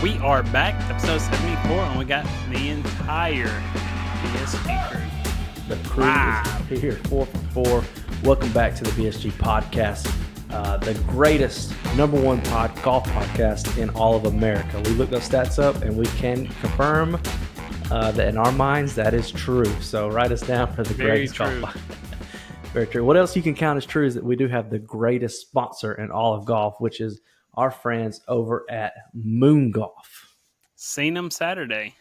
We are back, episode 74, and we got the entire BSG crew. The crew is here, 4 for 4. Welcome back to the BSG podcast, the greatest number one golf podcast in all of America. We looked those stats up, and we can confirm that in our minds that is true. So write us down for the greatest golf podcast. Very true. What else you can count as true is that we do have the greatest sponsor in all of golf, which is our friends over at Moon Golf. Seen them Saturday.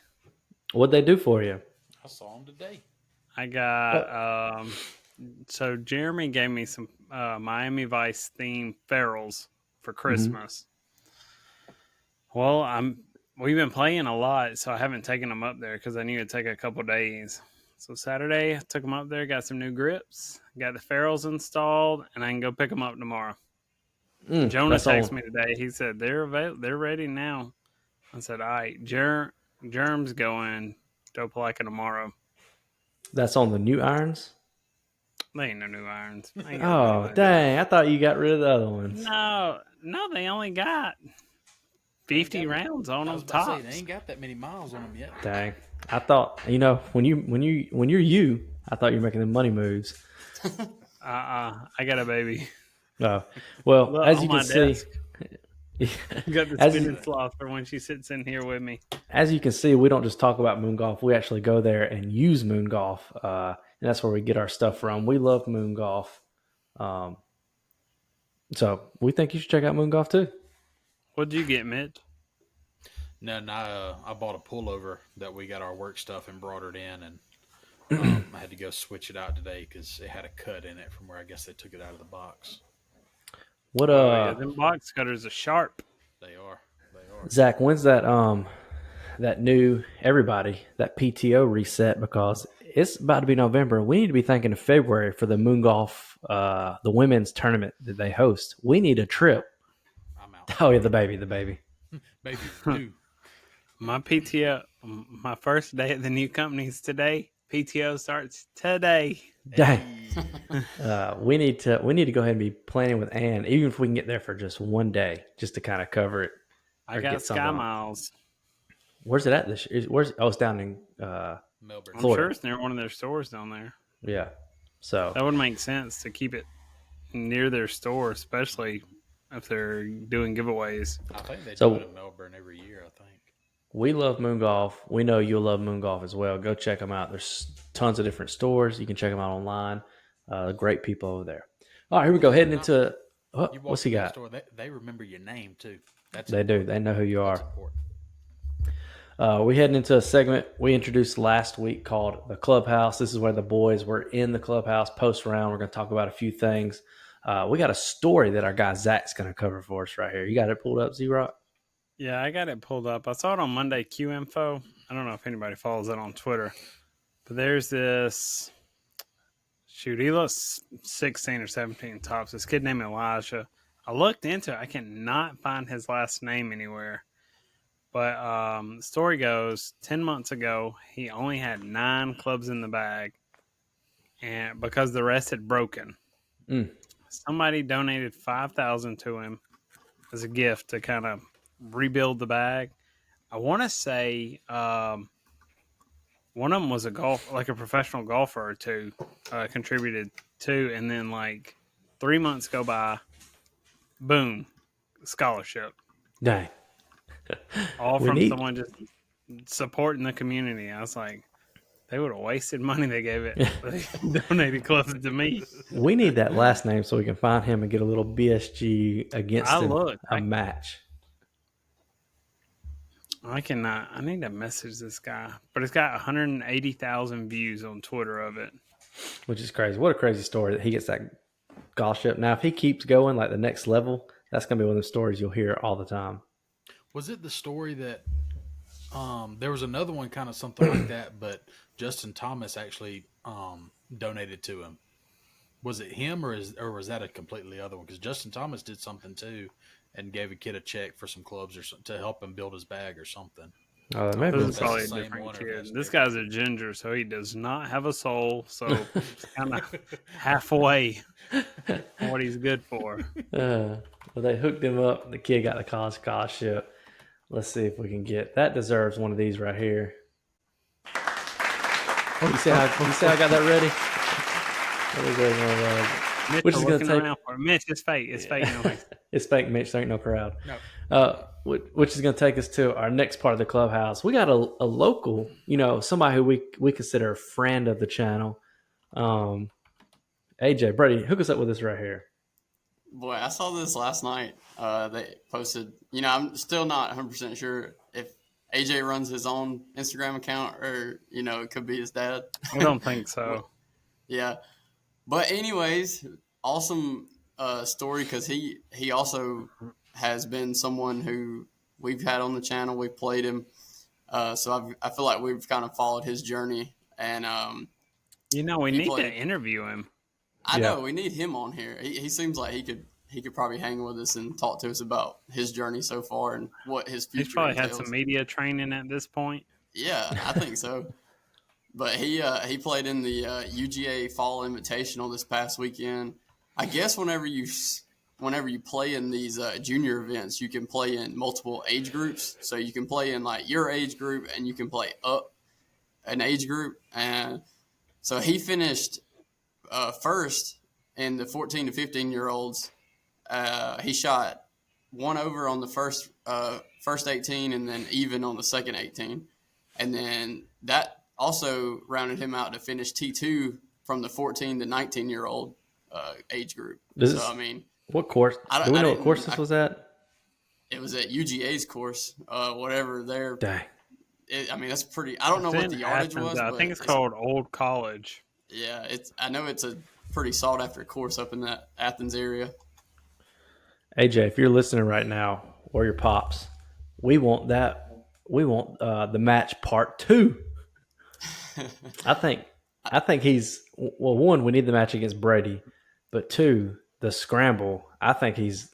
What'd they do for you? I saw them today. I got so Jeremy gave me some Miami Vice themed ferals for Christmas. Mm-hmm. Well, we've been playing a lot, so I haven't taken them up there because I knew it'd take a couple days. So Saturday, I took them up there, got some new grips, got the ferals installed, and I can go pick them up tomorrow. Jonah texted me today. He said they're ready now. I said, all right, Germ's going to Opelika tomorrow. That's on the new irons? They ain't no new irons. Oh, dang. I thought you got rid of the other ones. No, they only got 50 rounds on them tops. They ain't got that many miles on them yet. Dang. I thought, when you're you, I thought you were making the money moves. I got a baby. Oh, well, look, as you can see, got the spinning sloth for when she sits in here with me. As you can see, we don't just talk about Moon Golf. We actually go there and use Moon Golf, and that's where we get our stuff from. We love Moon Golf, so we think you should check out Moon Golf too. What'd you get, Mitch? No, I bought a pullover that we got our work stuff embroidered in, and I had to go switch it out today because it had a cut in it from where I guess they took it out of the box. What them box cutters are sharp. They are. Zach, when's that new that PTO reset? Because it's about to be November. We need to be thinking of February for the Moon Golf, the women's tournament that they host. We need a trip. I'm out. Oh yeah, the baby. Baby, do. My PTO, my first day at the new company's today. PTO starts today. Dang. We need to go ahead and be planning with Ann, even if we can get there for just one day, just to kind of cover it. I got Sky Miles. Where's it at this year? It's down in Melbourne. I'm sure it's near one of their stores down there. Yeah. So that would make sense to keep it near their store, especially if they're doing giveaways. I think they do it in Melbourne every year, I think. We love Moon Golf. We know you'll love Moon Golf as well. Go check them out. There's tons of different stores. You can check them out online. Great people over there. All right, here we go. Heading into what's he got? Store, they remember your name too. They do. They know who you are. We heading into a segment we introduced last week called the Clubhouse. This is where the boys were in the clubhouse post round. We're going to talk about a few things. We got a story that our guy Zach's going to cover for us right here. You got it pulled up, Z-Rock? Yeah, I got it pulled up. I saw it on Monday Q Info. I don't know if anybody follows it on Twitter. But there's this, he looks 16 or 17 tops. This kid named Elijah. I looked into it. I cannot find his last name anywhere. But the story goes, 10 months ago, he only had 9 clubs in the bag, and because the rest had broken. Somebody donated $5,000 to him as a gift to kind of rebuild the bag. I want to say one of them was a professional golfer or two contributed to, and then 3 months go by, boom, scholarship. Dang. All from someone just supporting the community. I was like, they would have wasted money they gave it. They donated clubs to me. We need that last name so we can find him and get a little BSG against a match. I cannot. I need to message this guy. But it's got 180,000 views on Twitter of it. Which is crazy. What a crazy story that he gets that golf ship. Now, if he keeps going the next level, that's going to be one of the stories you'll hear all the time. Was it the story that there was another one kind of something like that, but Justin Thomas actually donated to him? Was it him or was that a completely other one? Because Justin Thomas did something too and gave a kid a check for some clubs or to help him build his bag or something. Maybe this is probably a different kid. This guy's a ginger, so he does not have a soul. So it's kind of halfway what he's good for. Well, they hooked him up. The kid got the college scholarship. Let's see if we can get that. Deserves one of these right here. Oh, you see how I got that ready? That deserves one of those. Mitch Which are is going to looking take around for it. Mitch, it's fake. It's fake noise. it's fake, Mitch. There ain't no crowd. No. Which is going to take us to our next part of the clubhouse. We got a local, somebody who we consider a friend of the channel. AJ, Brady, hook us up with this right here. Boy, I saw this last night. They posted, I'm still not 100% sure if AJ runs his own Instagram account or, it could be his dad. I don't think so. Yeah. But anyways, awesome story because he also has been someone who we've had on the channel. We've played him. So I feel like we've kind of followed his journey. And we need to interview him. I know we need him on here. He seems like he could probably hang with us and talk to us about his journey so far and what his future. He's probably entails. had some media training at this point. Yeah, I think so. But he played in the UGA Fall Invitational this past weekend. I guess whenever you play in these junior events, you can play in multiple age groups. So you can play in like your age group and you can play up an age group. And so he finished first in the 14 to 15-year-olds. He shot 1 over on the first 18 and then even on the second 18. And then that also rounded him out to finish T2 from the 14 to 19-year-old age group. What course? Do we know what course this was at? It was at UGA's course, whatever their. Dang. That's pretty. I don't know what the yardage was. I think it's called Old College. Yeah, I know it's a pretty sought after course up in that Athens area. AJ, if you're listening right now, or your pops, we want that. We want the match part 2. I think he's one. We need the match against Brady, but 2, the scramble. I think he's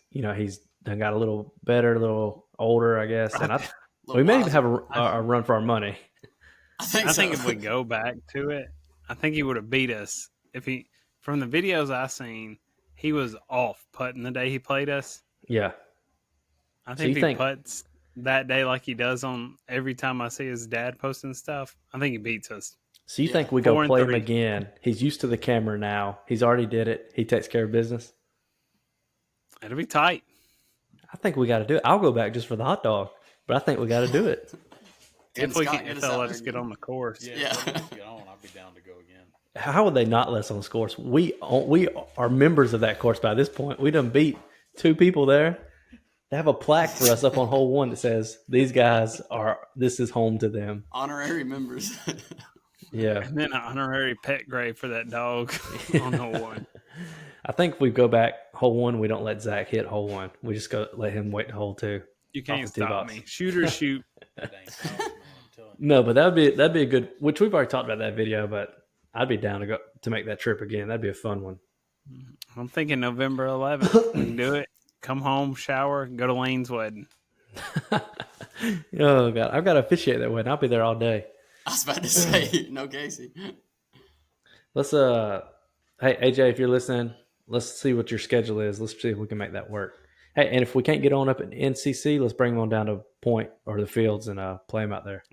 done got a little better, a little older, I guess, and we may even have a run for our money. I think if we go back to it, I think he would have beat us if he. From the videos I seen, he was off putting the day he played us. Yeah, I think if he putts that day like he does on every time I see his dad posting stuff, I think he beats us. So you think we go play him again? He's used to the camera now. He's already did it. He takes care of business. It'll be tight. I think we got to do it. I'll go back just for the hot dog, but I think we got to do it. If they'll let us get on the course. Yeah. If let's get on, I'll be down to go again. How would they not let us on the course? We are members of that course by this point. We done beat 2 people there. They have a plaque for us up on hole 1 that says these guys this is home to them. Honorary members. Yeah. And then an honorary pet grave for that dog on hole 1. I think if we go back hole 1, we don't let Zach hit hole 1. We just let him wait to hole 2. You can't stop me. Shooters shoot. No, but that'd be a good. Which we've already talked about that video, but I'd be down to make that trip again. That'd be a fun one. I'm thinking November 11th. We can do it. Come home, shower, go to Lane's wedding. Oh God, I've got to officiate that wedding. I'll be there all day. I was about to say, no Casey. Let's hey AJ, if you're listening, let's see what your schedule is. Let's see if we can make that work. Hey, and if we can't get on up at NCC, let's bring them on down to Point or the Fields and play them out there.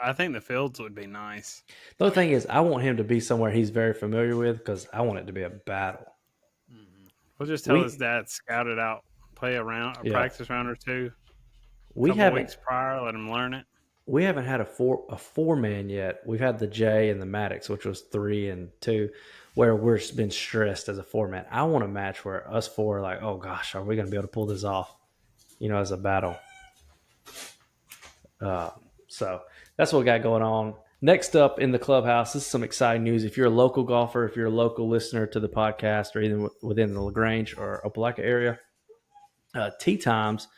I think the Fields would be nice. The other thing is, I want him to be somewhere he's very familiar with because I want it to be a battle. We'll just tell his dad scout it out, play a practice round or 2. We haven't weeks prior, let him learn it. We haven't had a 4-man yet. We've had the J and the Maddox, which was 3 and 2, where we've been stressed as a 4-man. I want a match where us 4 are like, oh gosh, are we going to be able to pull this off? As a battle. So that's what we got going on. Next up in the clubhouse, this is some exciting news. If you're a local golfer, if you're a local listener to the podcast, or even within the LaGrange or Opelika area, Tee Times,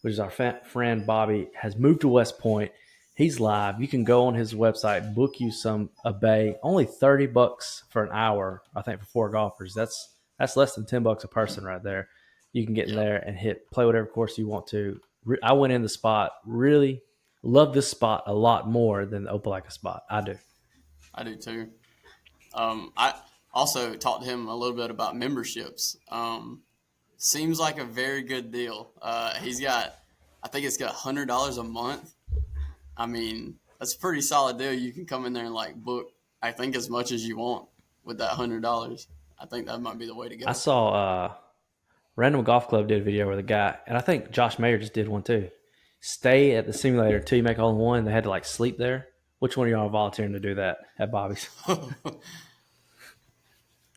which is our friend Bobby, has moved to West Point. He's live. You can go on his website, book you a bay. Only $30 for an hour, I think, for 4 golfers. That's less than $10 a person right there. You can get in there and play whatever course you want to. I went in the spot, really love this spot a lot more than the Opelika spot. I do. I do too. I also talked to him a little bit about memberships. Seems like a very good deal. He's got I think it's got $100 a month. I mean, that's a pretty solid deal. You can come in there and like book, I think, as much as you want with that $100. I think that might be the way to go. I saw Random Golf Club did a video where the guy, and I think Josh Mayer just did one too. Stay at the simulator till you make a hole in one. They had to like sleep there. Which one of y'all are volunteering to do that at Bobby's?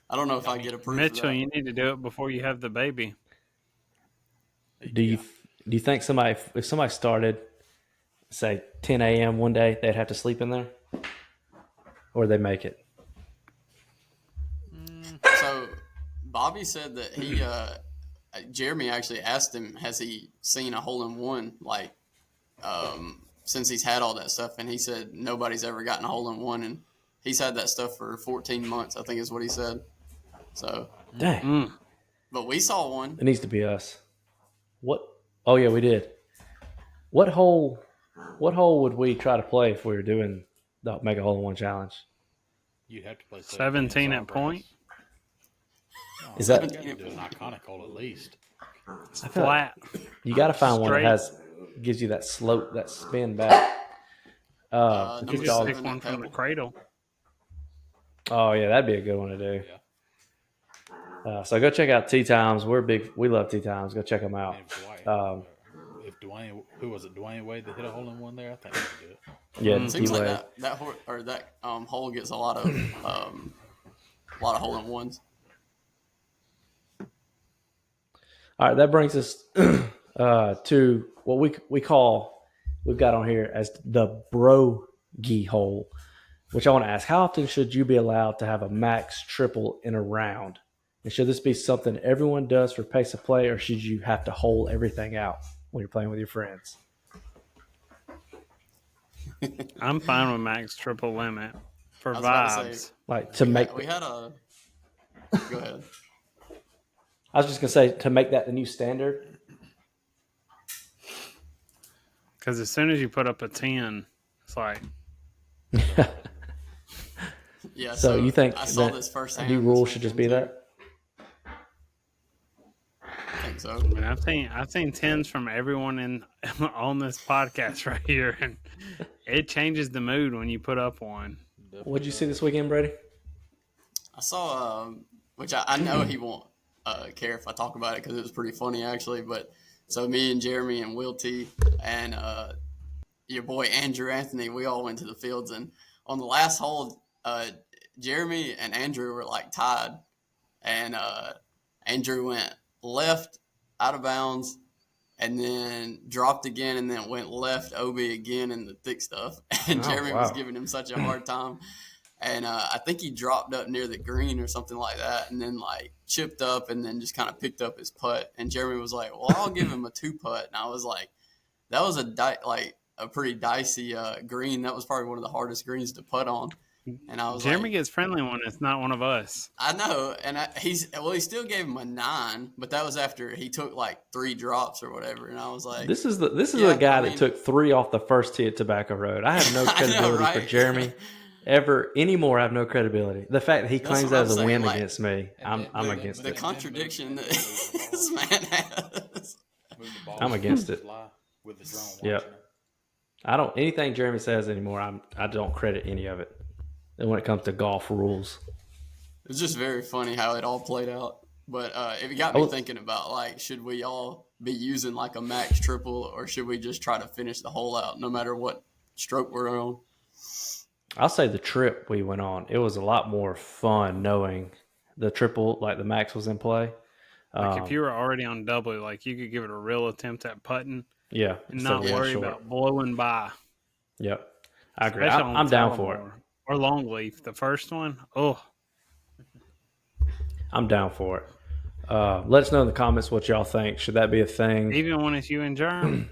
I don't know if I get approved. Mitchell, you need to do it before you have the baby. Do you think if somebody started, say 10 a.m. one day, they'd have to sleep in there, or they make it? So Bobby said that he, Jeremy actually asked him, has he seen a hole in one like since he's had all that stuff, and he said nobody's ever gotten a hole in one, and he's had that stuff for 14 months, I think is what he said. So dang, but we saw one. It needs to be us. What? Oh yeah, we did. What hole would we try to play if we were doing the make a hole in one challenge? You'd have to play 17 at point. Is that? You got to do an iconic hole at least. It's flat. You got to find one that gives you that slope, that spin back. You could just pick one from the cradle. Oh yeah, that'd be a good one to do. So go check out Tee Times. We love Tee Times. Go check them out. If Dwayne, who was it? Dwayne Wade that hit a hole in one there. I think he could do it. Yeah, it seems like that hole gets a lot of hole in ones. All right, that brings us to what we've got on here as the brogy hole, which I want to ask: how often should you be allowed to have a max triple in a round? And should this be something everyone does for pace of play, or should you have to hole everything out when you're playing with your friends? I'm fine with max triple limit for vibes. Go ahead. I was just gonna say to make that the new standard. Because as soon as you put up a 10, it's like. Yeah. So you think I saw that this first a new rule should just be that? I think so. I mean, I've seen 10s from everyone on this podcast right here, and it changes the mood when you put up one. What'd you see this weekend, Brady? I saw, which I know he won't care if I talk about it because it was pretty funny actually. But so me and Jeremy and Will T and your boy Andrew Anthony, we all went to the fields, and on the last hole, Jeremy and Andrew were like tied, and Andrew went left out of bounds and then dropped again and then went left OB again in the thick stuff, and Jeremy was giving him such a hard time, and I think he dropped up near the green or something like that, and then like chipped up and then just kind of picked up his putt, and Jeremy was like, well, I'll give him a 2-putt, and I was like, that was a pretty dicey green. That was probably one of the hardest greens to putt on. And I was Jeremy gets friendly when it's not one of us. I know, and he still gave him a 9, but that was after he took like 3 drops or whatever. And I was like, this is the guy that took 3 off the first tee at Tobacco Road. I have no credibility for Jeremy ever anymore. I have no credibility. The fact that he claims that as a win against me, I'm against it. The contradiction that this man has. I'm against it. Yep. I don't anything Jeremy says anymore. I don't credit any of it. And when it comes to golf rules, it's just very funny how it all played out. But it got me thinking about like, should we all be using like a max triple, or should we just try to finish the hole out no matter what stroke we're on? I'll say the trip we went on, it was a lot more fun knowing the triple, like the max was in play. Like if you were already on double, like you could give it a real attempt at putting. Yeah. And not worry about blowing by. Yep. I agree. I'm down for it. Or Longleaf, the first one. Oh. I'm down for it. Let us know in the comments what y'all think. Should that be a thing? Even when it's you and Germ?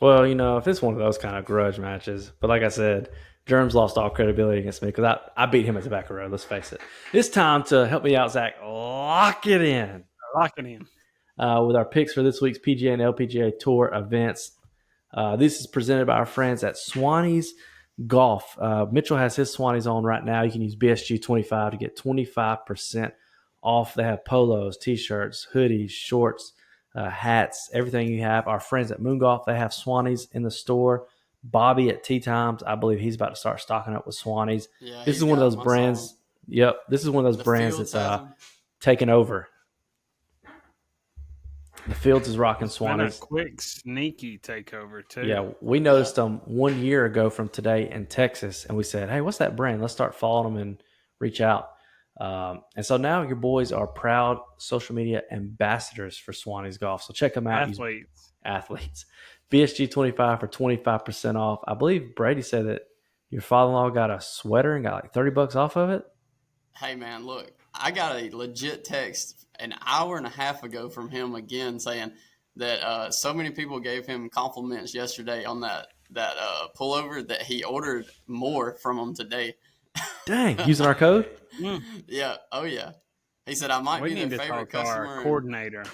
Well, if it's one of those kind of grudge matches. But like I said, Germ's lost all credibility against me because I beat him at Tobacco Road. Let's face it. It's time to help me out, Zach. Lock it in. Lock it in. With our picks for this week's PGA and LPGA Tour events. This is presented by our friends at Swanee's Golf. Mitchell has his Swanee's on right now. You can use BSG25 to get 25% off. They have polos, t-shirts, hoodies, shorts, hats, everything you have. Our friends at Moon Golf, they have Swannies in the store. Bobby at Tea Times, I believe he's about to start stocking up with Swannies. Yeah, This he's is one of got those 'em. I saw 'em. brands. Yep, this is one of those The brands Fields that's has 'em. taken over. The Fields is rocking It's been a Swannies. quick, sneaky takeover too. Yeah, we noticed them 1 year ago from today in Texas, and we said, "Hey, what's that brand? Let's start following them and reach out." And so now your boys are proud social media ambassadors for Swannies Golf. So check them out. Athletes. BSG25 for 25% off. I believe Brady said that your father-in-law got a sweater and got like $30 off of it. Hey man, look, I got a legit text an hour and a half ago from him again saying that so many people gave him compliments yesterday on that pullover that he ordered more from them today. Dang, using our code? Yeah, oh yeah. He said I might We be need their to favorite talk to our customer. coordinator.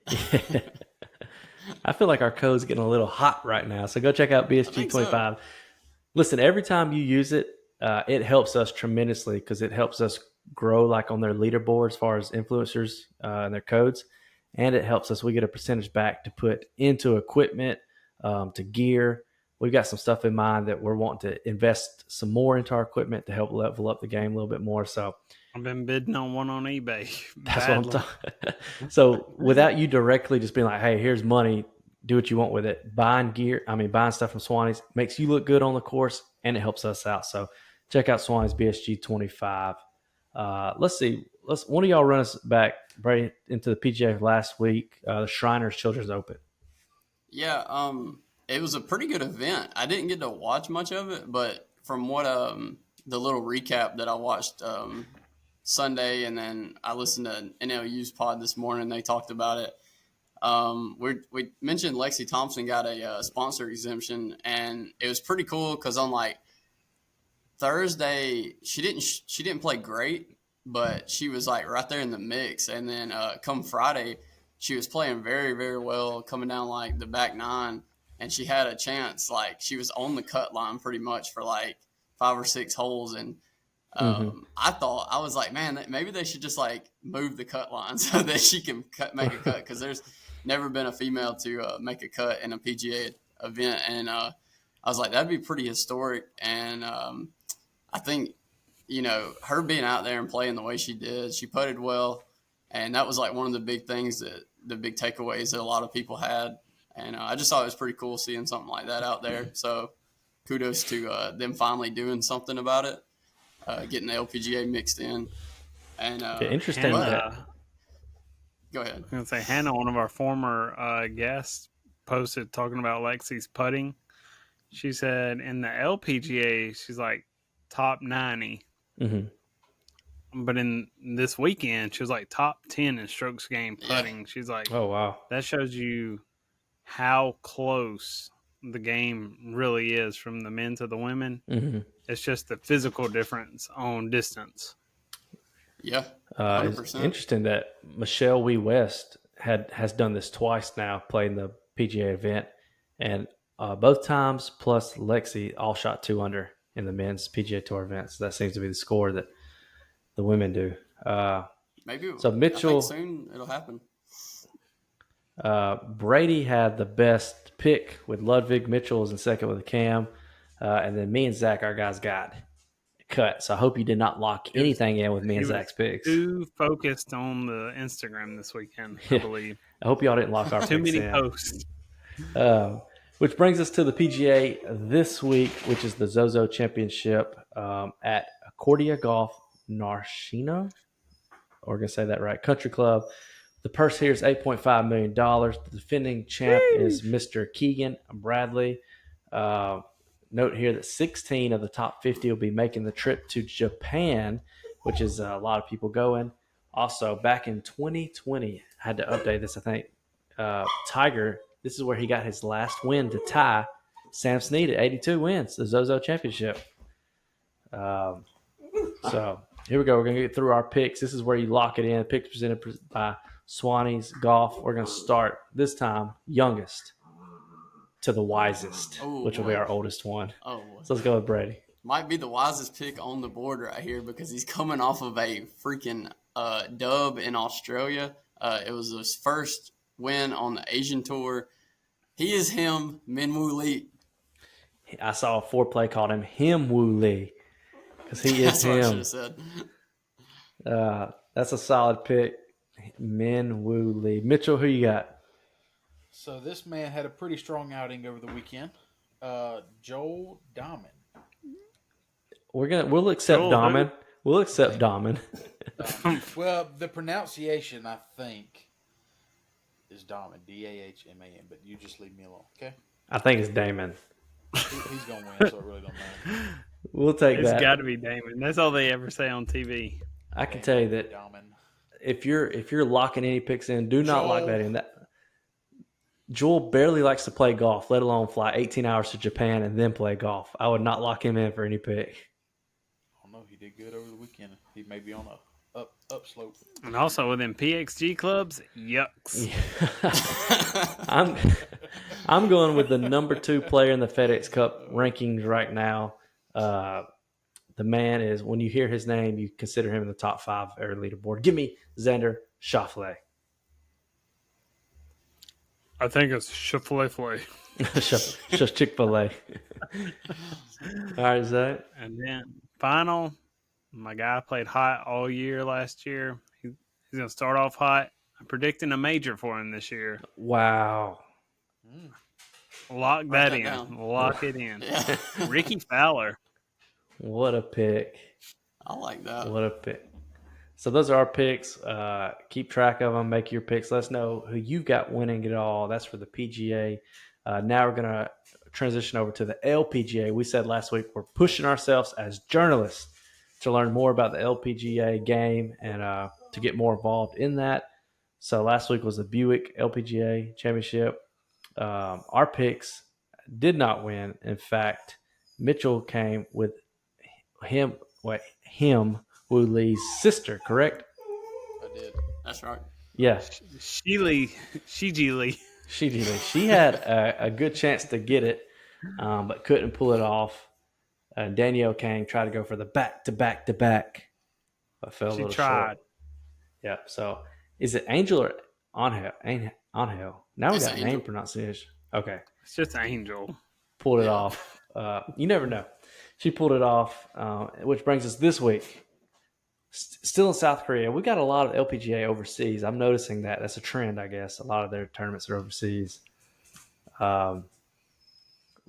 Yeah. I feel like our code's getting a little hot right now. So go check out BSG25. Listen, every time you use it, it helps us tremendously because it helps us grow like on their leaderboard as far as influencers and their codes. And it helps us. We get a percentage back to put into equipment, to gear. We've got some stuff in mind that we're wanting to invest some more into our equipment to help level up the game a little bit more. So I've been bidding on one on eBay. that's what I'm talking. So without you directly just being like, "Hey, here's money, do what you want with it." Buying stuff from Swannies makes you look good on the course, and it helps us out. So check out Swannies BSG25. Let's see. One of y'all run us back, Brady, into the PGA last week. The Shriners Children's Open. Yeah, it was a pretty good event. I didn't get to watch much of it, but from what the little recap that I watched Sunday, and then I listened to NLU's pod this morning. They talked about it. We mentioned Lexi Thompson got a sponsor exemption, and it was pretty cool because on like Thursday she didn't play great, but she was like right there in the mix. And then come Friday, she was playing very, very well, coming down like the back nine, and she had a chance. Like she was on the cut line pretty much for like 5 or 6 holes, and I was like, man, maybe they should just like move the cut line so that she can make a cut, because there's never been a female to make a cut in a PGA event, and I was like, that'd be pretty historic. And I think her being out there and playing the way she did, she putted well, and that was like one of the big things that the big takeaways that a lot of people had, and I just thought it was pretty cool seeing something like that out there. So kudos to them finally doing something about it. Getting the LPGA mixed in, and interesting. go ahead. I was going to say, Hannah, one of our former guests, posted talking about Lexi's putting. She said in the LPGA, she's like top 90. But in this weekend, she was like top 10 in strokes gained putting. Yeah. She's like, oh, wow. That shows you how close the game really is from the men to the women. It's just the physical difference on distance. Yeah, it's interesting that Michelle Wee West has done this twice now, playing the PGA event, and both times plus Lexi all shot 2 under in the men's PGA Tour events. That seems to be the score that the women do. Maybe so. Mitchell, I think soon it'll happen. Brady had the best pick with Ludwig. Mitchell was in second with a Cam. And then me and Zach, our guys, got cut. So I hope you did not lock anything in with me and Zach's picks. Too focused on the Instagram this weekend, I believe. I hope y'all didn't lock our picks in. Too many posts. Which brings us to the PGA this week, which is the Zozo Championship at Accordia Golf Narcina. We're going to say that right. Country Club. The purse here is $8.5 million. The defending champ is Mr. Keegan Bradley. Note here that 16 of the top 50 will be making the trip to Japan, which is a lot of people going. Also, back in 2020, I had to update this, I think. Tiger, this is where he got his last win to tie Sam Snead at 82 wins, the Zozo Championship. So here we go. We're going to get through our picks. This is where you lock it in. Picks presented by Swannies Golf. We're going to start this time youngest to the wisest, which will be our oldest one. So let's go with Brady. Might be the wisest pick on the board right here because he's coming off of a freaking dub in Australia. It was his first win on the Asian Tour. He is him, Minwoo Lee. I saw a foreplay called him Woo Lee because he is That's what I should him. have said. That's a solid pick. Min Woo Lee. Mitchell, who you got? So this man had a pretty strong outing over the weekend. Joel Dahman. We'll accept Joel who? Dahman. We'll accept Dahman. Well, the pronunciation, I think, is Dahman. Dahman. But you just leave me alone, okay? I think it's Damon. He's going to win, so it really don't matter. We'll take It's that. got to be Damon. That's all they ever say on TV. I can tell you that Dahman. if you're locking any picks in, do not lock that in. Joel barely likes to play golf, let alone fly 18 hours to Japan and then play golf. I would not lock him in for any pick. I don't know. He did good over the weekend. He may be on a upslope. And also within PXG clubs, yucks. I'm going with the number 2 player in the FedEx Cup rankings right now. The man is, when you hear his name, you consider him in the top 5 air leaderboard. Give me Xander Schauffele. I think it's Schauffele. Just Chick-fil-A. All right, Zach. And then final, my guy played hot all year last year. He's going to start off hot. I'm predicting a major for him this year. Wow. Lock Write that that in. down. Lock it in. Yeah. Ricky Fowler. What a pick. I like that. What a pick. So those are our picks. Keep track of them. Make your picks. Let us know who you've got winning it all. That's for the PGA. Now we're going to transition over to the LPGA. We said last week we're pushing ourselves as journalists to learn more about the LPGA game and to get more involved in that. So last week was the Buick LPGA Championship. Our picks did not win. In fact, Mitchell came with him Woo Lee's sister, correct? I did. That's right. Yeah. Shiji Lee. She had a good chance to get it, but couldn't pull it off. Danielle Kang tried to go for the back-to-back, but fell a She little tried. short. Yeah. So is it Angel or Angel? Angel. Now we It's got name Angel. pronunciation. Okay. It's just Angel. Pulled it off. You never know. She pulled it off, which brings us this week. Still in South Korea. We got a lot of LPGA overseas. I'm noticing that. That's a trend, I guess. A lot of their tournaments are overseas. We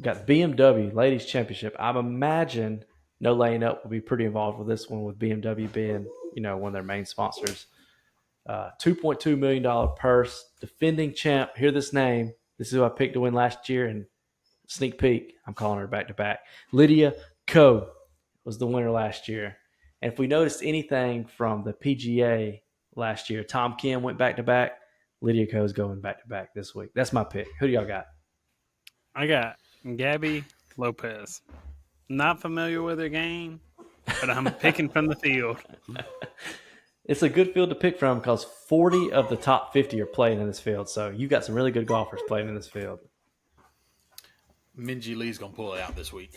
got BMW Ladies Championship. I imagine No Laying Up will be pretty involved with this one, with BMW being, one of their main sponsors. $2.2 million purse. Defending champ. Hear this name. This is who I picked to win last year, and sneak peek, I'm calling her back-to-back. Lydia Ko was the winner last year. And if we noticed anything from the PGA last year, Tom Kim went back-to-back. Lydia Ko is going back-to-back this week. That's my pick. Who do y'all got? I got Gabby Lopez. Not familiar with her game, but I'm picking from the field. It's a good field to pick from because 40 of the top 50 are playing in this field. So you got some really good golfers playing in this field. Minji Lee's going to pull it out this week.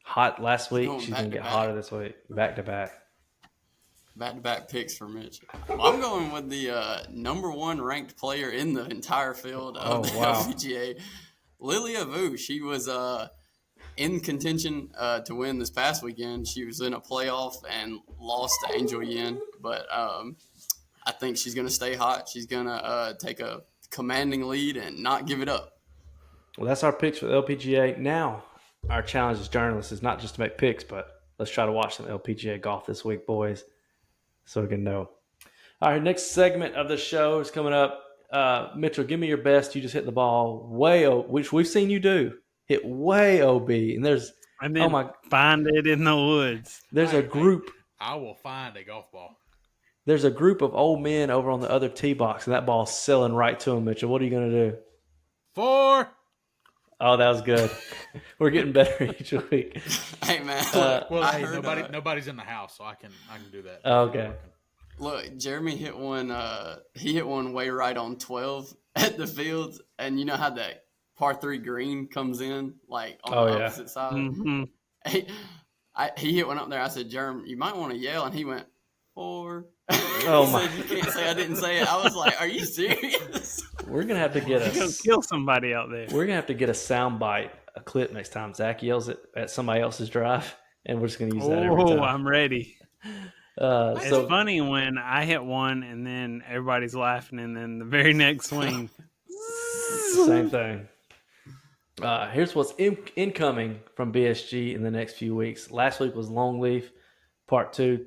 Hot last week. Going She's going to get back-to-back. hotter this week. Back-to-back. Back-to-back picks for Mitch. Well, I'm going with the number 1 ranked player in the entire field of the wow. LPGA, Lilia Vu. She was in contention to win this past weekend. She was in a playoff and lost to Angel Yin, but I think she's going to stay hot. She's going to take a commanding lead and not give it up. Well, that's our picks for the LPGA. Now, our challenge as journalists is not just to make picks, but let's try to watch some LPGA golf this week, boys, so we can know. All right, next segment of the show is coming up. Mitchell, give me your best. You just hit the ball which we've seen you do. Hit way OB. And there's And then find it in the woods. there's a group. I will find a golf ball. There's a group of old men over on the other tee box, and that ball's selling right to them, Mitchell. What are you going to do? 4. Oh, that was good. We're getting better each week. Hey, man. Well, I hey, heard, nobody's in the house, so I can do that. Okay. Look, Jeremy hit one. He hit one way right on 12 at the field, and you know how that par 3 green comes in, like on the opposite side. Mm-hmm. He hit one up there. I said, Jeremy, you might want to yell, and he went 4. Oh He my! said, "You can't say I didn't say it." I was like, "Are you serious?" We're gonna have to get Go kill somebody out there. we're gonna have to get a sound bite, a clip next time Zach yells it at somebody else's drive, and we're just gonna use that every Oh, time. I'm ready. It's So funny when I hit one and then everybody's laughing, and then the very next swing, same thing. Here's what's incoming from BSG in the next few weeks. Last week was Longleaf Part 2.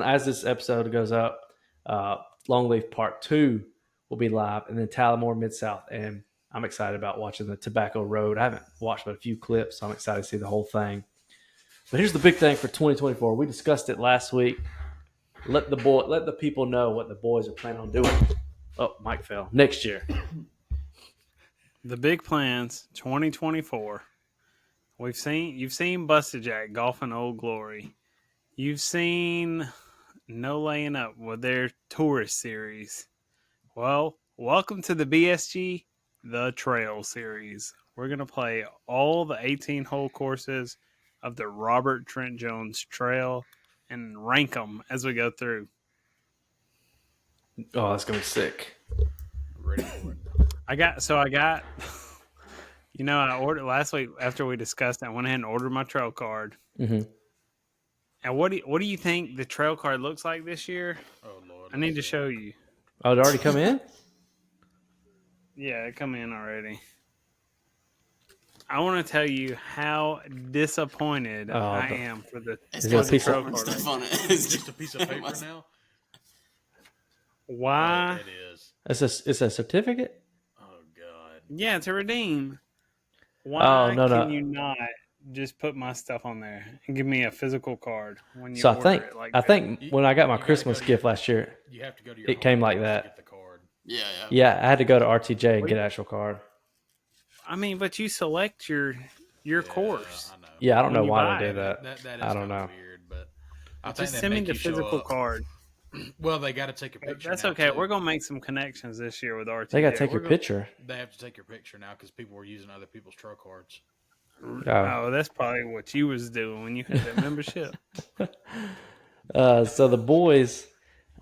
As this episode goes up, Longleaf Part 2 will be live, and then Tullamore Mid-South. And I'm excited about watching the Tobacco Road. I haven't watched but a few clips, so I'm excited to see the whole thing. But here's the big thing for 2024. We discussed it last week. Let the people know what the boys are planning on doing. Oh, Mike fell. Next year. the big plans, 2024. You've seen Busted Jack golfing Old Glory. You've seen No Laying Up with their tourist series. Well, welcome to the BSG, the Trail Series. We're going to play all the 18-hole courses of the Robert Trent Jones Trail and rank them as we go through. Oh, that's going to be sick. Ready for it. I got, I ordered last week after we discussed it, I went ahead and ordered my trail card. Mm-hmm. And what do you think the trail card looks like this year? Oh Lord. I need to show you. Oh, it already come in? Yeah, it come in already. I want to tell you how disappointed I am for the It's Is it a got some piece of- different stuff on it. It's just a piece of paper now. why. It is. It's a certificate? Oh God. Yeah, to redeem. Why no. can you not just put my stuff on there and give me a physical card when you So order it like that? when I got my You gotta Christmas go to gift your- last year, You have to go to your. It came like home that. to get the card. Yeah. I had to go to RTJ and get an actual card. I mean, but you select your course. I know. Yeah, I don't When know you why buy they it, did that. That is I don't kinda know. weird, but I think Just they send me make the you show physical up. card. Well, they got to take a picture. That's now, okay. too. We're gonna make some connections this year with RTJ. They got to take We're your gonna- picture. They have to take your picture now because people were using other people's trail cards. Oh, that's probably what you was doing when you had that membership. So the boys,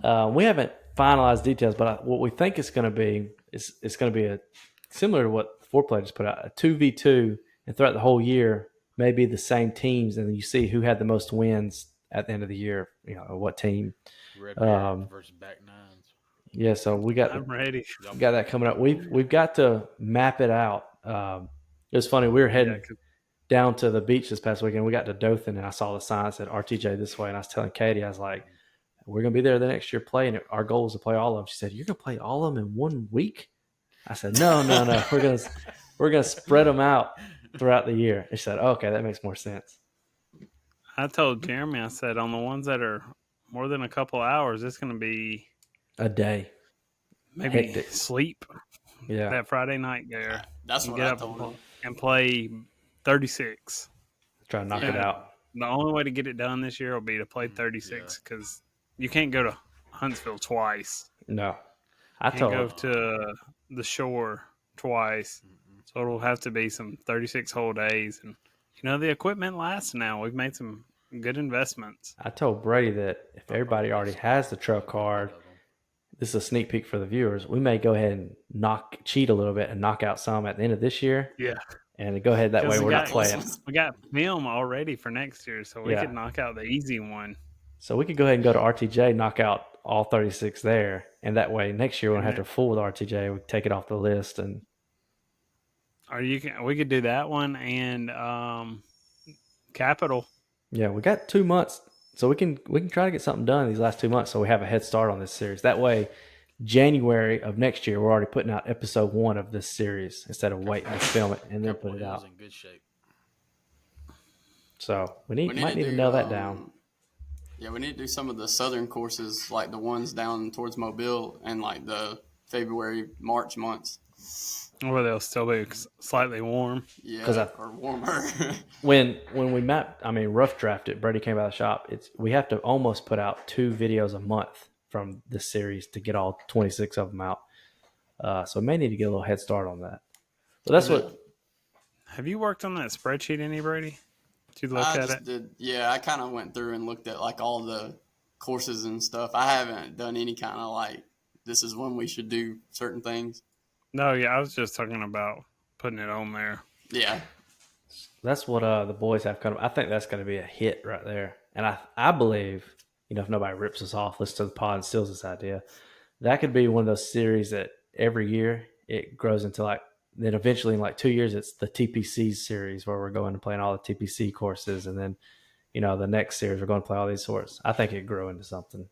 we haven't finalized details, but what we think it's going to be is it's going to be a similar to what Foreplay just put out, a 2v2, and throughout the whole year, maybe the same teams, and you see who had the most wins at the end of the year. What team? Red Bear versus back nines. Yeah, so we got I'm ready. that coming up. We've got to map it out. It was funny. We were heading Yeah, 'cause- down to the beach this past weekend. We got to Dothan, and I saw the sign that said RTJ this way, and I was telling Katie, I was like, "We're gonna be there the next year playing it. Our goal is to play all of them." She said, "You're gonna play all of them in 1 week?" I said, "No. We're gonna spread them out throughout the year." She said, "Okay, that makes more sense." I told Jeremy, I said, on the ones that are more than a couple hours, it's going to be A day, maybe Hectic. sleep yeah. that Friday night there. That's and what get I up told him. and play 36. Try to knock it Yeah. out. The only way to get it done this year will be to play 36 because you can't go to Huntsville twice. No, I Can't told go to the shore twice. So it'll have to be some 36 whole days. And, the equipment lasts now. We've made some good investments. Brady that if everybody already has the trail card, this is a sneak peek for the viewers. We may go ahead and cheat a little bit and knock out some at the end of this year. Yeah. And go ahead that way we we're not got- playing. We got film already for next year, so we Yeah. could knock out the easy one. So we could go ahead and go to RTJ, knock out all 36 there, and that way next year we don't have to fool with RTJ. We take it off the list, and Or we could do that one and Capital. yeah, we got 2 months, so we can try to get something done these last 2 months, so we have a head start on this series. That way, January of next year, we're already putting out episode 1 of this series instead of waiting to film it and then put it out. In good shape. So we might need to do, nail that down. Yeah, we need to do some of the southern courses, like the ones down towards Mobile and like the February, March months. Or they'll still be slightly warm. Yeah, 'Cause or warmer. When we rough draft it, Brady came by the shop. We have to almost put out 2 videos a month from this series to get all 26 of them out. So we may need to get a little head start on that. But that's what. Have you worked on that spreadsheet any, Brady? Did you look I at just it? did. Yeah, I kind of went through and looked at like all the courses and stuff. I haven't done any kind of like, this is when we should do certain things. No, yeah, I was just talking about putting it on there. Yeah. That's what the boys have kind of. I think that's going to be a hit right there. And I believe, if nobody rips us off, listens to the pod and steals this idea, that could be one of those series that every year it grows into like, then eventually in like 2 years, it's the TPC series where we're going to play in all the TPC courses. And then, the next series, we're going to play all these sorts. I think it grew into something.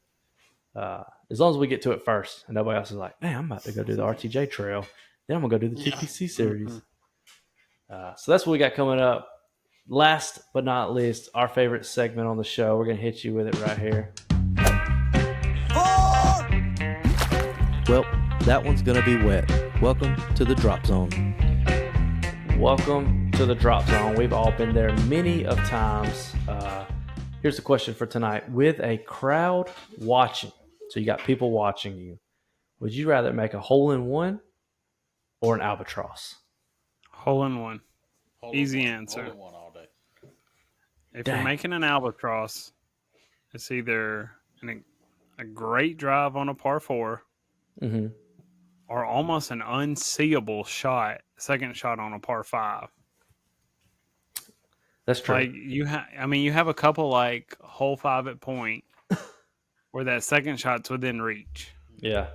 As long as we get to it first and nobody else is like, man, I'm about to go do the RTJ trail. Then I'm going to go do the TPC series. So that's what we got coming up. Last but not least, our favorite segment on the show. We're going to hit you with it right here. Well, that one's going to be wet. Welcome to the drop zone. Welcome to the drop zone. We've all been there many of times. Here's the question for tonight. With a crowd watching, so you got people watching you, would you rather make a hole-in-one or an albatross? Hole-in-one. Easy answer. Hole-in-one all day. If Dang. you're making an albatross, it's either a great drive on a par 4 Mm-hmm. or almost an unseeable shot, second shot on a par 5. That's true. Like you have a couple like hole 5 at point where that second shot's within reach. Yeah.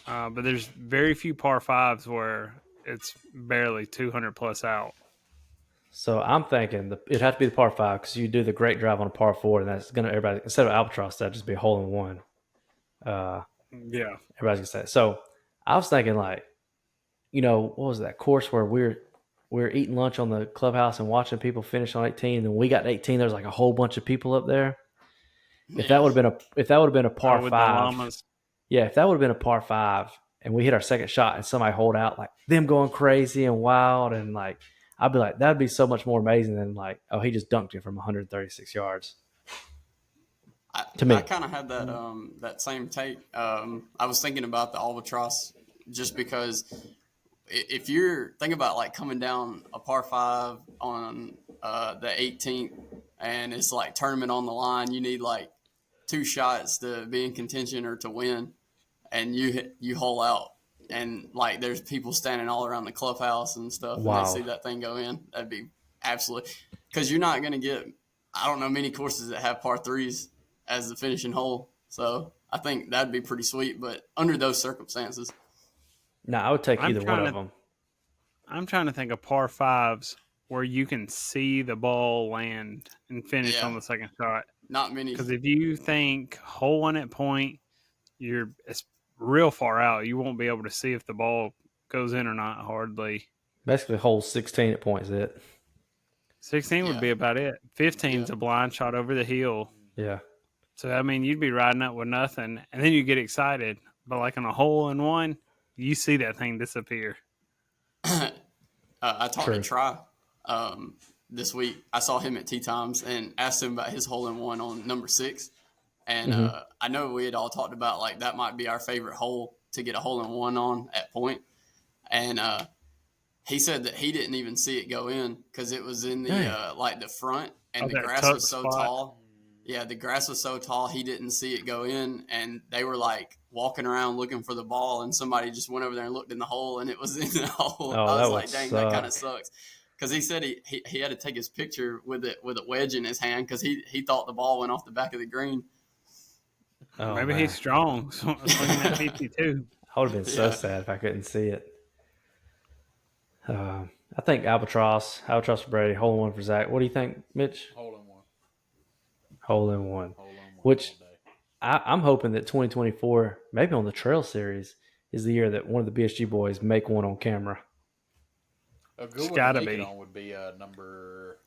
But there's very few par 5s where it's barely 200 plus out. So I'm thinking it'd have to be the par 5 because you do the great drive on a par 4, and that's going to everybody, instead of albatross, that'd just be a hole-in-one. Yeah. Everybody's gonna say it. So I was thinking, like, what was that course where we're eating lunch on the clubhouse and watching people finish on 18, and then we got 18. There's like a whole bunch of people up there. If that would have been a par with 5, the llamas. yeah, if that would have been a par 5, and we hit our second shot, and somebody hold out like them going crazy and wild, and like I'd be like, that'd be so much more amazing than like, oh, he just dunked it from 136 yards. To me, I kind of had that same take. I was thinking about the albatross just because if you're thinking about like coming down a par 5 on the 18th and it's like tournament on the line, you need like 2 shots to be in contention or to win, and you hole out, and like there's people standing all around the clubhouse and stuff, Wow. and they see that thing go in. That'd be absolutely, because you're not going to get, I don't know many courses that have par 3s as the finishing hole. So I think that'd be pretty sweet, but under those circumstances. no, I would take either one of them. I'm trying to think of par 5s where you can see the ball land and finish Yeah. on the second shot. Not many. Because if you think hole 1 at point, it's real far out. You won't be able to see if the ball goes in or not, hardly. Basically, hole 16 at points it. 16 would Yeah. be about it. 15's a blind shot over the hill. Yeah. So, I mean, you'd be riding up with nothing, and then you get excited. But like on a hole-in-one, you see that thing disappear. I talked True. to Try this week. I saw him at Tee Times and asked him about his hole-in-one on number 6. And I know we had all talked about like that might be our favorite hole to get a hole-in-one on at point. And he said that he didn't even see it go in because it was in the like the front, and the that grass tuck was so spot. tall. Yeah, the grass was so tall he didn't see it go in, and they were like walking around looking for the ball, and somebody just went over there and looked in the hole, and it was in the hole. Oh, I that was would like, dang, suck. that kind of sucks. Because he said he had to take his picture with a wedge in his hand because he thought the ball went off the back of the green. Oh, Maybe man. he's strong. Swinging that 52. I would have been so Yeah. sad if I couldn't see it. I think albatross for Brady, hole-in-one for Zach. What do you think, Mitch? Hole-in-one. Hole-in-one. Hole-in-one Which all day. I'm hoping that 2024, maybe on the Trail Series, is the year that one of the BSG boys make one on camera. A good It's one gotta to make be. it on would be number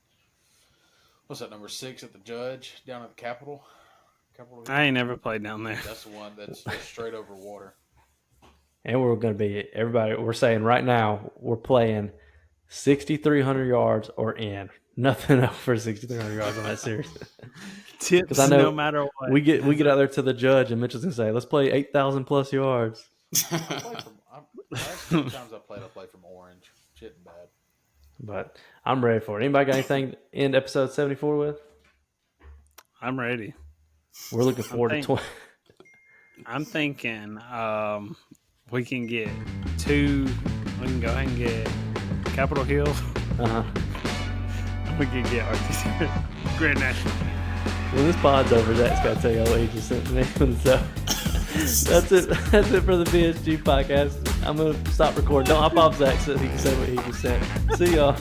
6 at the Judge down at the Capitol. I ain't never played down there. That's the one that's just straight over water. And we're going to be, everybody, we're saying right now, we're playing 6,300 yards or in. Nothing over 6,300 yards on that series. Tips I know no matter what. We get out there to the judge, and Mitchell's going to say, let's play 8,000 plus yards. Last 2 times I played from Orange. Shit bad. But I'm ready for it. Anybody got anything to end episode 74 with? I'm ready. We're looking forward to 20. I'm thinking we can get 2. We can go ahead and get Capitol Hill. Uh-huh. We can get RTC Grand National. When this pod's over, Zach's got to tell you what he just sent to me. So that's it. That's it for the BSG podcast. I'm going to stop recording. Don't hop off Zach so he can say what he just sent. See y'all.